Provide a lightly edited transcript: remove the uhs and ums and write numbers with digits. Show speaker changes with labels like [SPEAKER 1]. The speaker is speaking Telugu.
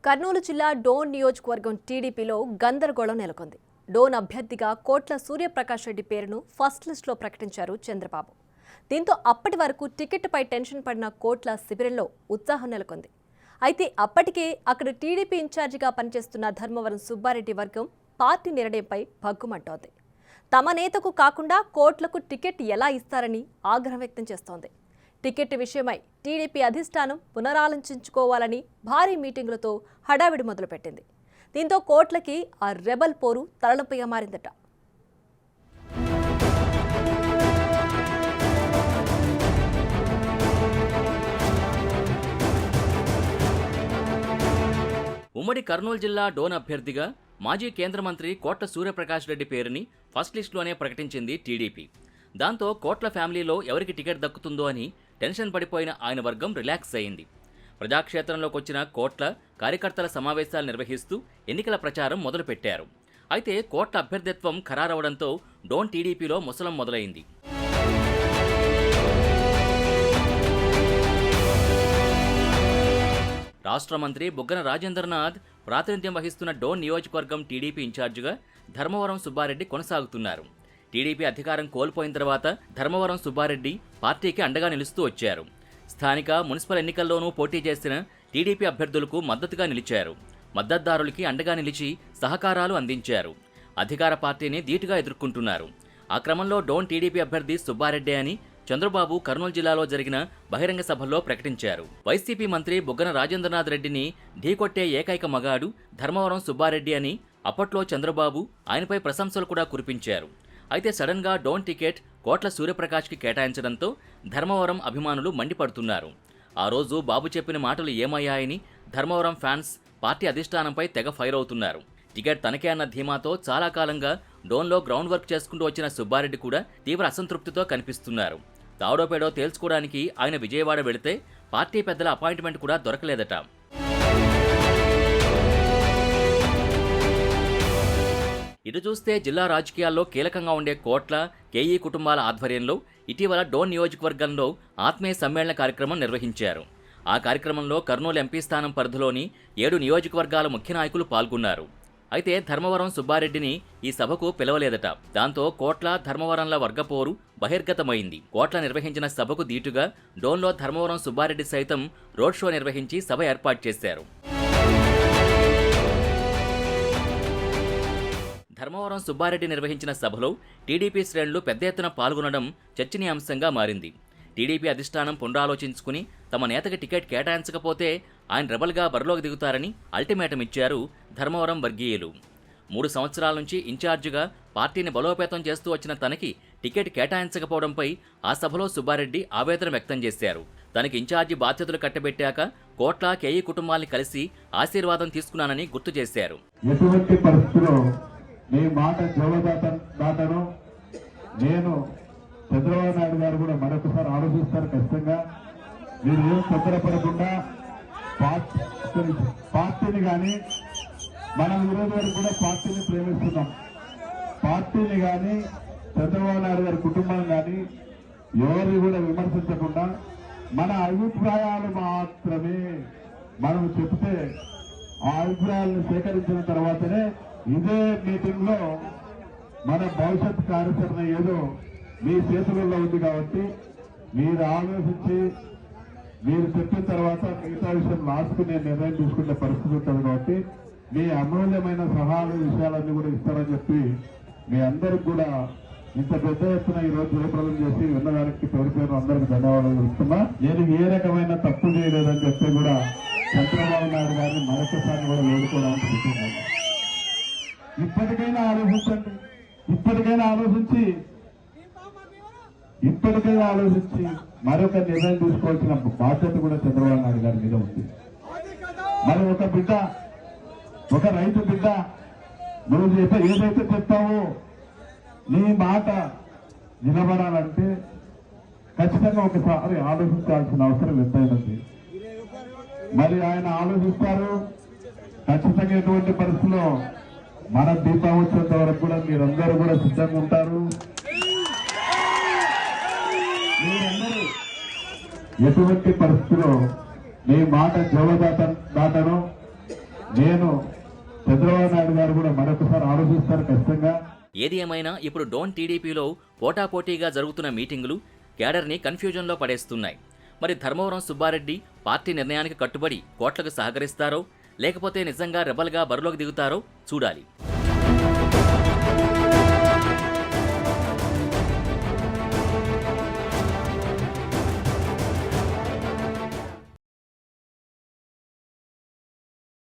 [SPEAKER 1] కర్నూలు జిల్లా డోన్ నియోజకవర్గం టీడీపీలో గందరగోళం నెలకొంది. డోన్ అభ్యర్థిగా కోట్ల సూర్యప్రకాష్ రెడ్డి పేరును ఫస్ట్ లిస్టులో ప్రకటించారు చంద్రబాబు. దీంతో అప్పటి వరకు టికెట్పై టెన్షన్ పడిన కోట్ల శిబిరంలో ఉత్సాహం నెలకొంది. అయితే అప్పటికే అక్కడ టీడీపీ ఇన్ఛార్జిగా పనిచేస్తున్న ధర్మవరం సుబ్బారెడ్డి వర్గం పార్టీ నిర్ణయంపై భగ్గుమంటోంది. తమ నేతకు కాకుండా కోట్లకు టికెట్ ఎలా ఇస్తారని ఆగ్రహం వ్యక్తం చేస్తోంది. టికెట్ విషయమై టీడీపీ అధిష్టానం పునరాలోచించుకోవాలని భారీ మీటింగులతో హడావిడి మొదలుపెట్టింది. దీంతో కోట్లకి ఆ రెబల్ పోరు తలనొప్పిగా మారిందట.
[SPEAKER 2] ఉమ్మడి కర్నూలు జిల్లా డోన్ అభ్యర్థిగా మాజీ కేంద్ర మంత్రి కోట్ల సూర్యప్రకాష్ రెడ్డి పేరుని ఫస్ట్ లిస్టులోనే ప్రకటించింది టీడీపీ. దాంతో కోట్ల ఫ్యామిలీలో ఎవరికి టికెట్ దక్కుతుందో అని టెన్షన్ పడిపోయిన ఆయన వర్గం రిలాక్స్ అయింది. ప్రజాక్షేత్రంలోకి వచ్చిన కోట్ల కార్యకర్తల సమావేశాలు నిర్వహిస్తూ ఎన్నికల ప్రచారం మొదలుపెట్టారు. అయితే కోట్ల అభ్యర్థిత్వం ఖరారవడంతో డోన్ టీడీపీలో ముసలం మొదలైంది. రాష్ట్ర మంత్రి బుగ్గన రాజేంద్రనాథ్ ప్రాతినిధ్యం వహిస్తున్న డోన్ నియోజకవర్గం టీడీపీ ఇన్ఛార్జిగా ధర్మవరం సుబ్బారెడ్డి కొనసాగుతున్నారు. టీడీపీ అధికారం కోల్పోయిన తర్వాత ధర్మవరం సుబ్బారెడ్డి పార్టీకి అండగా నిలుస్తూ వచ్చారు. స్థానిక మున్సిపల్ ఎన్నికల్లోనూ పోటీ చేసిన టీడీపీ అభ్యర్థులకు మద్దతుగా నిలిచారు. మద్దతుదారులకి అండగా నిలిచి సహకారాలు అందించారు. అధికార పార్టీని ధీటుగా ఎదుర్కొంటున్నారు. ఆ క్రమంలో డోన్ టీడీపీ అభ్యర్థి సుబ్బారెడ్డి అని చంద్రబాబు కర్నూలు జిల్లాలో జరిగిన బహిరంగ సభల్లో ప్రకటించారు. వైసీపీ మంత్రి బుగ్గన రాజేంద్రనాథ్ రెడ్డిని ఢీకొట్టే ఏకైక మగాడు ధర్మవరం సుబ్బారెడ్డి అని అప్పట్లో చంద్రబాబు ఆయనపై ప్రశంసలు కూడా కురిపించారు. అయితే సడన్ గా డోన్ టికెట్ కోట్ల సూర్యప్రకాష్కి కేటాయించడంతో ధర్మవరం అభిమానులు మండిపడుతున్నారు. ఆ రోజు బాబు చెప్పిన మాటలు ఏమయ్యాయని ధర్మవరం ఫ్యాన్స్ పార్టీ అధిష్టానంపై తెగ ఫైర్ అవుతున్నారు. టికెట్ తనకే అన్న ధీమాతో చాలా కాలంగా డోన్లో గ్రౌండ్ వర్క్ చేసుకుంటూ వచ్చిన సుబ్బారెడ్డి కూడా తీవ్ర అసంతృప్తితో కనిపిస్తున్నారు. తాడోపేడో తేల్చుకోవడానికి ఆయన విజయవాడ వెళితే పార్టీ పెద్దల అపాయింట్మెంట్ కూడా దొరకలేదట. ఇటు చూస్తే జిల్లా రాజకీయాల్లో కీలకంగా ఉండే కోట్ల కేఈ కుటుంబాల ఆధ్వర్యంలో ఇటీవల డోన్ నియోజకవర్గంలో ఆత్మీయ సమ్మేళన కార్యక్రమం నిర్వహించారు. ఆ కార్యక్రమంలో కర్నూలు ఎంపీ స్థానం పరిధిలోని 7 నియోజకవర్గాల ముఖ్య నాయకులు పాల్గొన్నారు. అయితే ధర్మవరం సుబ్బారెడ్డిని ఈ సభకు పిలవలేదట. దాంతో కోట్ల ధర్మవరంల వర్గపోరు బహిర్గతమైంది. కోట్ల నిర్వహించిన సభకు దీటుగా డోన్లో ధర్మవరం సుబ్బారెడ్డి సైతం రోడ్ షో నిర్వహించి సభ ఏర్పాటు చేశారు. ధర్మవరం సుబ్బారెడ్డి నిర్వహించిన సభలో టీడీపీ శ్రేణులు పెద్ద ఎత్తున పాల్గొనడం చర్చనీయాంశంగా మారింది. టీడీపీ అధిష్టానం పునరాలోచించుకుని తమ నేతకి టికెట్ కేటాయించకపోతే ఆయన రెబల్గా బరిలోకి దిగుతారని అల్టిమేటం ఇచ్చారు ధర్మవరం వర్గీయులు. 3 సంవత్సరాల నుంచి ఇన్ఛార్జిగా పార్టీని బలోపేతం చేస్తూ వచ్చిన తనకి టికెట్ కేటాయించకపోవడంపై ఆ సభలో సుబ్బారెడ్డి ఆవేదన వ్యక్తం చేశారు. తనకి ఇన్ఛార్జి బాధ్యతలు కట్టబెట్టాక కోట్ల కేఈ కుటుంబాన్ని కలిసి ఆశీర్వాదం తీసుకున్నానని గుర్తు చేశారు.
[SPEAKER 3] నీ మాట జవదాటను నేను చంద్రబాబు నాయుడు గారు కూడా మరొకసారి ఆలోచిస్తారు. ఖచ్చితంగా మీరు ఏం తొందరపడకుండా పార్టీని కానీ మనం ఈరోజు వరకు కూడా పార్టీని ప్రేమిస్తున్నాం. పార్టీని కానీ చంద్రబాబు నాయుడు గారి కుటుంబం కానీ ఎవరిని కూడా విమర్శించకుండా మన అభిప్రాయాలు మాత్రమే మనం చెప్తే ఆ అభిప్రాయాలను సేకరించిన తర్వాతనే ఇదే మీటింగ్ లో మన భవిష్యత్ కార్యాచరణ ఏదో మీ చేతులలో ఉంది. కాబట్టి మీరు ఆలోచించి మీరు చెప్పిన తర్వాత మిగతా విషయం లాస్ట్కు నేను నిర్ణయం తీసుకునే పరిస్థితి ఉంటుంది. కాబట్టి మీ అమూల్యమైన సలహాలు విషయాలన్నీ కూడా ఇస్తారని చెప్పి మీ అందరికి కూడా ఇంత పెద్ద ఎత్తున ఈ రోజు జయప్రదం చేసి విన్నదానికి పేరు అందరికి ధన్యవాదాలు ఇస్తున్నా. నేను ఏ రకమైన తప్పు చేయలేదని చెప్పి కూడా చంద్రబాబు నాయుడు గారిని మరొకసారి కూడా వేడుకోవడానికి చూస్తున్నాను. ఇప్పటికైనా ఆలోచించి మరొక నిర్ణయం తీసుకోవాల్సిన బాధ్యత కూడా చంద్రబాబు నాయుడు గారి మీద ఉంది. మరి ఒక రైతు బిడ్డ నువ్వు ఏదైతే చెప్తావో నీ మాట నిలబడాలంటే ఖచ్చితంగా ఒకసారి ఆలోచించాల్సిన అవసరం ఎంతైనది. మరి ఆయన ఆలోచిస్తారు. ఖచ్చితంగా ఎటువంటి పరిస్థితుల్లో మన దీపావళి వచ్చేంత వరకు కూడా మీరందరూ కూడా సిద్ధంగా ఉంటారు. మీరందరూ ఎటువంటి పరిస్థితుల్లో నీ మాట జవదాటను నేను చంద్రబాబు నాయుడు గారు కూడా మరొకసారి ఆలోచిస్తారు ఖచ్చితంగా.
[SPEAKER 2] ఏది ఏమైనా ఇప్పుడు డోన్ టీడీపీలో పోటాపోటీగా జరుగుతున్న మీటింగులు క్యాడర్ని కన్ఫ్యూజన్లో పడేస్తున్నాయి. మరి ధర్మవరం సుబ్బారెడ్డి పార్టీ నిర్ణయానికి కట్టుబడి కోట్లకు సహకరిస్తారో లేకపోతే నిజంగా రెబల్గా బరిలోకి దిగుతారో చూడాలి.